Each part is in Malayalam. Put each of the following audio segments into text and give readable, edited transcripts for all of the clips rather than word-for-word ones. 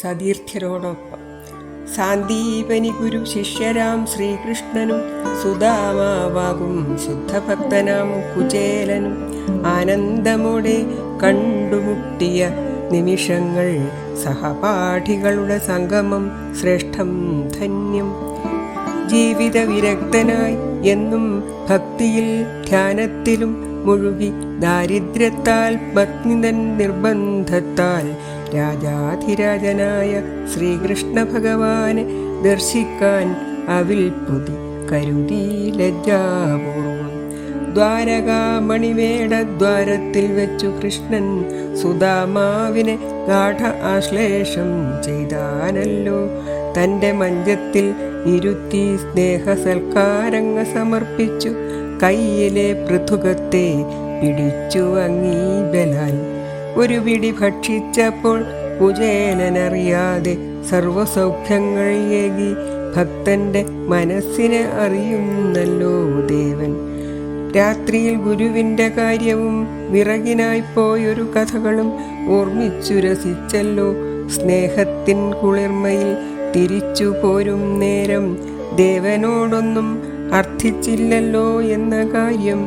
സതീർത്ഥ്യരോടൊപ്പം. സാന്ദീപനി ഗുരു ശിഷ്യരാം ശ്രീകൃഷ്ണനും സുദാമാവാകും ശുദ്ധഭക്തനാം കുചേലനും ആനന്ദമോടെ കണ്ടുമുട്ടിയ നിമിഷങ്ങൾ സഹപാഠികളുടെ സംഗമം ശ്രേഷ്ഠം ധന്യം. ജീവിത വിരക്തനായി എന്നും ഭക്തിയിൽ ധ്യാനത്തിലും മുഴുകി ദാരിദ്ര്യത്താൽ പത്നിതൻ നിർബന്ധത്താൽ രാജാധിരാജനായ ശ്രീകൃഷ്ണ ഭഗവാനെ ദർശിക്കാൻ അവിൽ പൊതി കരുതി ലജ്ജാപൂർവം ദ്വാരകാമണിമേട ദ്വാരത്തിൽ വെച്ചു കൃഷ്ണൻ സുദാമാവിനെ ഗാഠ ആശ്ലേഷം ചെയ്താനല്ലോ. തൻ്റെ മഞ്ചത്തിൽ ഇരുത്തി സ്നേഹസൽക്കാരങ്ങ സമർപ്പിച്ചു കയ്യിലെ പൃഥുകത്തെ പിടിച്ചു അങ്ങീ ബലാൽ. ഒരു പിടി ഭക്ഷിച്ചപ്പോൾ കുചേലനറിയാതെ സർവസൗഖ്യങ്ങൾ ഏകി ഭക്തന്റെ മനസ്സിനെ അറിയുന്നല്ലോ ദേവൻ. രാത്രിയിൽ ഗുരുവിൻ്റെ കാര്യവും വിറകിനായിപ്പോയൊരു കഥകളും ഓർമ്മിച്ചു രസിച്ചല്ലോ. സ്നേഹത്തിൻ കുളിർമയിൽ തിരിച്ചു പോരും നേരം ദേവനോടൊന്നും അർത്ഥിച്ചില്ലല്ലോ എന്ന കാര്യം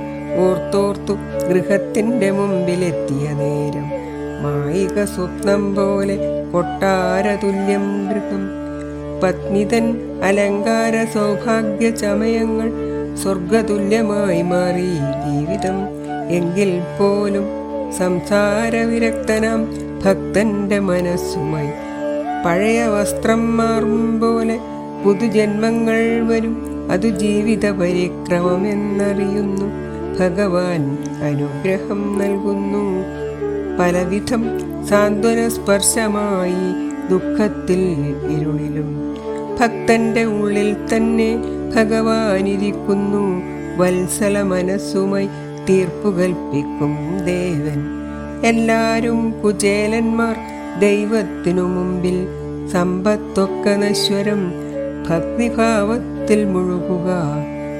ഓർത്തോർത്തു ഗൃഹത്തിൻ്റെ മുമ്പിലെത്തിയ നേരം മായിക സ്വപ്നം പോലെ കൊട്ടാരതുല്യം ഗൃഹം. പത്നിതൻ അലങ്കാര സൗഭാഗ്യ ചമയങ്ങൾ സ്വർഗതുല്യമായി മാറി ജീവിതം. എങ്കിൽ പോലും സംസാരവിരക്തനാം ഭക്തന്റെ മനസ്സുമായി പഴയ വസ്ത്രം മാറും പോലെ പുതുജന്മങ്ങൾ വരും. അതു ജീവിത പരിക്രമമെന്നറിയുന്നു. ഭഗവാൻ അനുഗ്രഹം നൽകുന്നു പലവിധം സാന്ത്വന സ്പർശമായി ദുഃഖത്തിൽ ഇരുളിലും. ഭക്തന്റെ ഉള്ളിൽ തന്നെ ഭഗവാനിരിക്കുന്നു. വത്സല മനസ്സുമായി തീർപ്പു കൽപ്പിക്കും ദേവൻ. എല്ലാരും കുചേലന്മാർ ദൈവത്തിനു മുമ്പിൽ. സമ്പത്തൊക്കെ നശ്വരം. ഭക്തിഭാവത്തിൽ മുഴുകുക.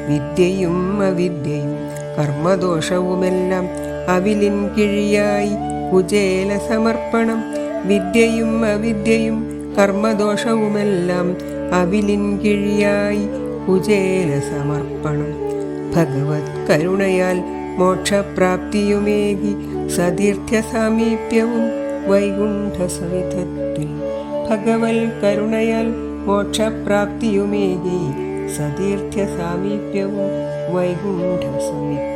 വിദ്യയും അവിദ്യയും കർമ്മദോഷവുമെല്ലാം അവിലിൻ കിഴിയായി കുചേല സമർപ്പണം. വിദ്യയും അവിദ്യയും കർമ്മദോഷവുമെല്ലാം അവിലിൻ കിഴിയായി കുചേല സമർപ്പണം. ഭഗവത് കരുണയാൽ മോക്ഷപ്രാപ്തിയുമേകി സതീർത്ഥ്യ സാമീപ്യവും വൈകുണ്ഠ സവിധത്തിൽ. ഭഗവത് കരുണയാൽ മോക്ഷപ്രാപ്തിയുമേകി സതീർത്ഥ്യ സാമീപ്യവും വൈകുണ്ഠ സമിതി.